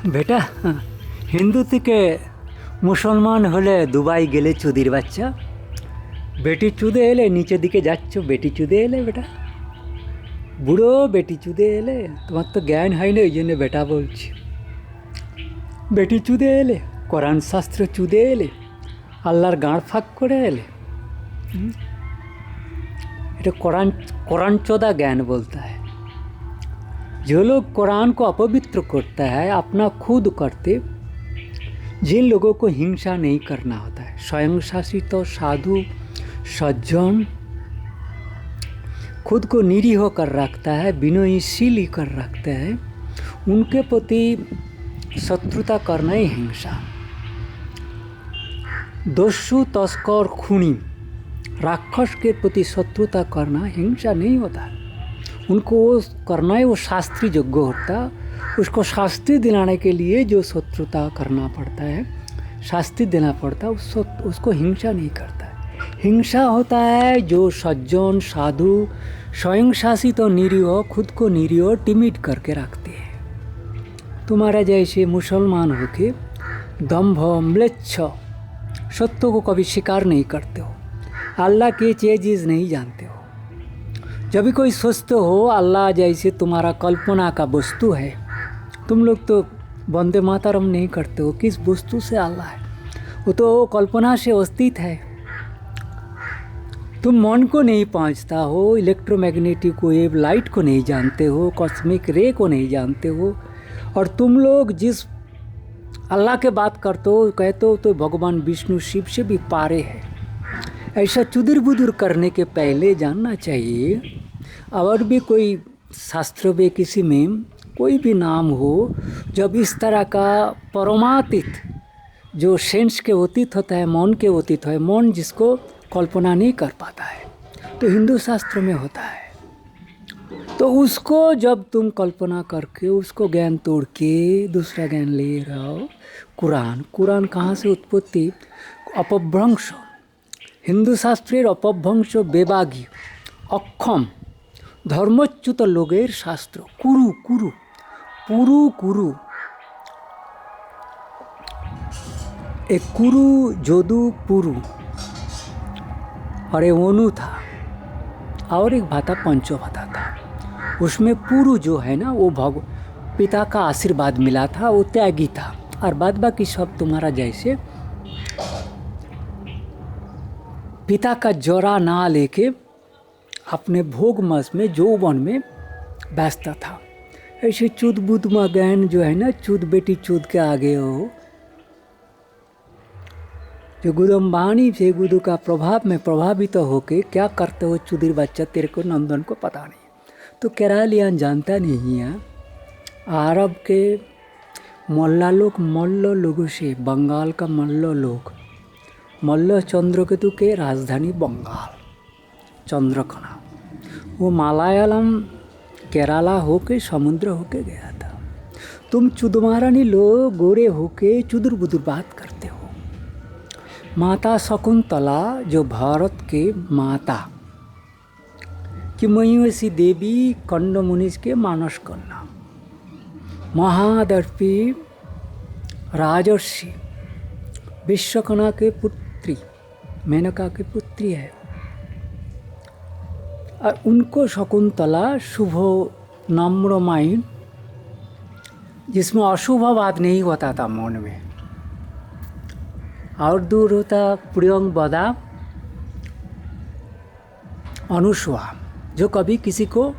বেটা, হিন্দু থেকে মুসলমান হলে দুবাই গেলে চুদির বাচ্চা, বেটি চুদে এলে নিচের দিকে যাচ্ছ, বেটি চুদে এলে বেটা, বুড়ো বেটি চুদে এলে। তোমার তো জ্ঞান হয় না, ওই জন্য বেটা বলছি। বেটি চুদে এলে, কোরআন শাস্ত্র চুদে এলে, আল্লাহর গাঁড় ফাঁক করে এলে। এটা कुरान चौदा ज्ञान बोलता है। जो लोग कुरान को अपवित्र करता है अपना खुद करते, जिन लोगों को हिंसा नहीं करना होता है, स्वयं शासित तो साधु सज्जन खुद को निरीह कर रखता है, विनयशील कर रखता है, उनके प्रति शत्रुता करना ही हिंसा। दस्यु तस्कर खूनी राक्षस के प्रति शत्रुता करना हिंसा नहीं होता। उनको वो करना है, वो शास्त्री योग्य होता। उसको शास्त्री दिलाने के लिए जो शत्रुता करना पड़ता है, शास्त्री देना पड़ता है, उसको हिंसा नहीं करता है। हिंसा होता है जो सज्जन साधु स्वयं शासित और निरीह खुद को निरीह टिमिट करके रखते हैं। तुम्हारा जैसे मुसलमान होके दम्भ म्लेच्छ सत्य को कभी स्वीकार नहीं करते हो, अल्लाह की चीज़ नहीं जानते हो। जब भी कोई सोचते हो अल्लाह जैसे तुम्हारा कल्पना का वस्तु है, तुम लोग तो वंदे मातरम नहीं करते हो, किस वस्तु से अल्लाह है? वो तो कल्पना से अस्तित्व है। तुम मन को नहीं पहुँचता हो, इलेक्ट्रोमैग्नेटिक वेव लाइट को नहीं जानते हो, कॉस्मिक रे को नहीं जानते हो। और तुम लोग जिस अल्लाह के बात करते हो कहते हो तो भगवान विष्णु शिव से भी पारे है। ऐसा चुदुर बुदुर करने के पहले जानना चाहिए। और भी कोई शास्त्र में किसी में कोई भी नाम हो, जब इस तरह का परमातीत जो सेंस के अतीत होता है, मन के अतीत है, मन जिसको कल्पना नहीं कर पाता है, तो हिंदू शास्त्र में होता है। तो उसको जब तुम कल्पना करके उसको ज्ञान तोड़ के दूसरा ज्ञान ले रहे हो, कुरान कहाँ से उत्पत्ति? अपभ्रंश, हिंदू शास्त्रेर अपभ्रंश बेबागी अक्षम धर्मच्युत लोगेर शास्त्र। कुरु कुरु पुरु कुरु, एक कुरु जोदु पुरु और एक ओनु था और एक भाता पंचो भाता था। उसमें पुरु जो है ना वो पिता का आशीर्वाद मिला था, वो त्यागी था। और बाद बाकी सब तुम्हारा जैसे पिता का जरा ना लेके अपने भोग मस में यौवन में व्यस्त था। ऐसे चूद बुद में ज्ञान जो है ना, चूद बेटी चूद के आगे हो, जो गुदम्बानी से गुदु का प्रभाव में प्रभावित होके क्या करते हो चुदिर बच्चा, तेरे को नंदन को पता नहीं। तो केरालियन जानता नहीं है। अरब के मल्ला लोगों से, बंगाल का मल्ल लोग, मल्ल चंद्रकेतु के राजधानी बंगाल चंद्रकोना, वो मलयालम केरला होके समुद्र होके गया था। तुम चुदमारानी लोग गोरे होके चुदुर बुदुर बात करते हो। माता शकुंतला जो भारत के माता कि मयूसी देवी कंड मुनिष के मानस कन्या, महादर्पी राजर्षि विश्वकर्मा के पुत्री मेनका की पुत्री है। और उनको शकुंतला शुभ नम्र माइंड, जिसमें अशुभ बात नहीं होता था मन में, और दूर होता प्रियंग बदा अनुस्वा, जो कभी किसी को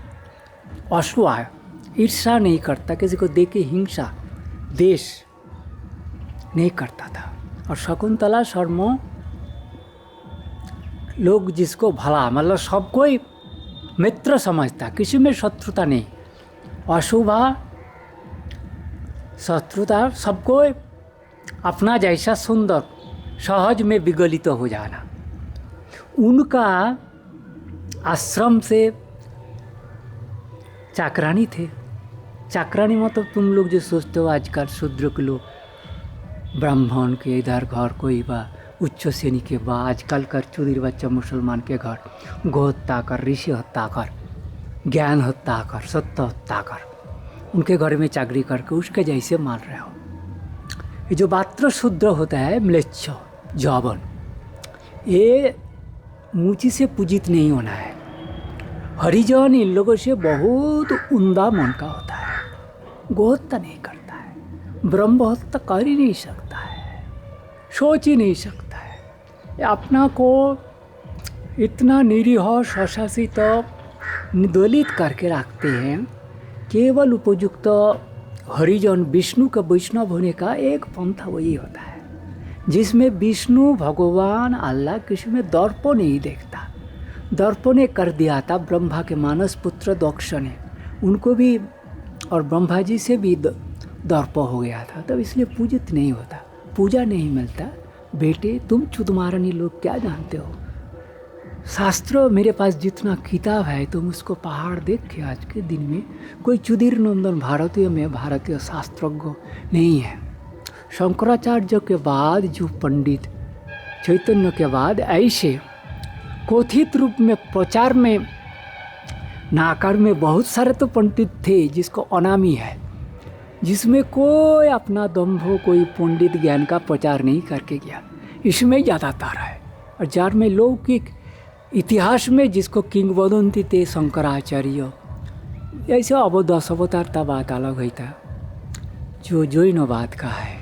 अश्वा ईर्षा नहीं करता, किसी को देख के हिंसा देश नहीं करता था। और शकुंतला शर्मा लोग जिसको भला मतलब सबको ही मित्र समझता, किसी में शत्रुता नहीं, अशुभा शत्रुता सबको अपना जैसा सुंदर सहज में विगलित हो जाना। उनका आश्रम से चाकरानी थे। चाकरानी मतलब तुम लोग जो सोचते हो आजकल शूद्र के लोग, ब्राह्मण के इधर घर कोई बा उच्च श्रेणी के बा, आजकल कर चुदिर बच्चा मुसलमान के घर गो हत्या कर, ऋषि हत्या कर, ज्ञान हत्या कर, सत्य हत्या कर, उनके घर में चाकरी करके उसके जैसे मान रहे हो। ये जो मात्र शूद्र होता है, म्लेच्छ, जौवन, ये ऊंची से पूजित नहीं होना है। हरिजन इन लोगों से बहुत उम्दा मन का होता है, गोहत्या नहीं करता है, ब्रह्म हत्या कर ही नहीं सकता है, सोच ही नहीं सकता है। ये अपना को इतना निरीह स्वशासित निदलित करके रखते हैं। केवल उपयुक्त हरिजन विष्णु का वैष्णव होने का एक पंथा वही होता है जिसमें विष्णु भगवान अल्लाह किसी में दर्प नहीं देखता। दर्प ने कर दिया था ब्रह्मा के मानस पुत्र दक्ष ने, उनको भी और ब्रह्मा जी से भी दर्प हो गया था, तब इसलिए पूजित नहीं होता, पूजा नहीं मिलता। बेटे तुम चुदमारनी लोग क्या जानते हो, शास्त्र मेरे पास जितना किताब है तुम उसको पहाड़ देख के आज के दिन में कोई चुदीर नंदन भारतीय में भारतीय शास्त्रज्ञ नहीं है। शंकराचार्य के बाद जो पंडित, चैतन्य के बाद ऐसे कथित रूप में प्रचार में नाकार में बहुत सारे तो पंडित थे जिसको अनामी है, जिसमें कोई अपना दम्भ कोई पंडित ज्ञान का प्रचार नहीं करके गया, इसमें ज़्यादातर है। और जार में लौकिक इतिहास में जिसको किंगवदंती थे शंकराचार्य, ऐसे अब 10 अवतार था, बात अलग हुई था। जो जैन बात का है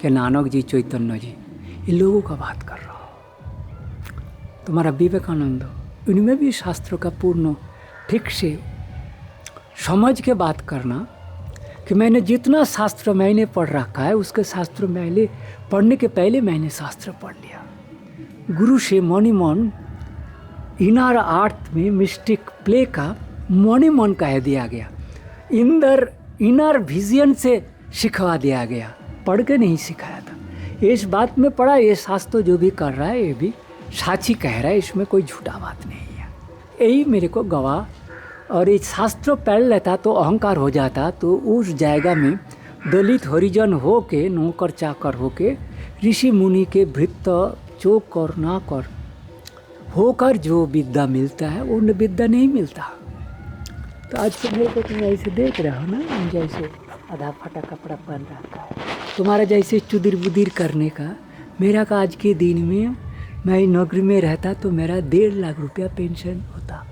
कि नानक जी, चैतन्य जी, इन लोगों का बात कर रहा हूँ। तुम्हारा विवेकानंद, इनमें भी शास्त्रों का पूर्ण ठीक से समझ के बात करना कि मैंने जितना शास्त्र मैंने पढ़ रखा है उसके शास्त्र मैंने पढ़ने के पहले मैंने शास्त्र पढ़ लिया। गुरु से मनी मन इनर आर्ट में मिस्टिक प्ले का मनी मन कह दिया गया, इनर विजन से सिखवा दिया गया, पढ़ के नहीं सिखाया था। इस बात में पढ़ा, ये शास्त्र जो भी कर रहा है ये भी साची कह रहा है, इसमें कोई झूठा बात नहीं है। यही मेरे को गवाह। और ये शास्त्र पढ़ लेता तो अहंकार हो जाता, तो उस जायगा में दलित हरिजन हो के, नौकर चाकर हो के, ऋषि मुनि के भृत्त चोक और नाकर होकर जो विद्या मिलता है वो विद्या नहीं मिलता। तो आज तो मेरे को तुम ऐसे देख रहे हो ना, जैसे आधा फटा कपड़ा पहन रखा है, तुम्हारा जैसे चुदिर बुदिर करने का। मेरा का आज के दिन में मैं नौकरी में रहता तो मेरा 1.5 लाख रुपया पेंशन होता।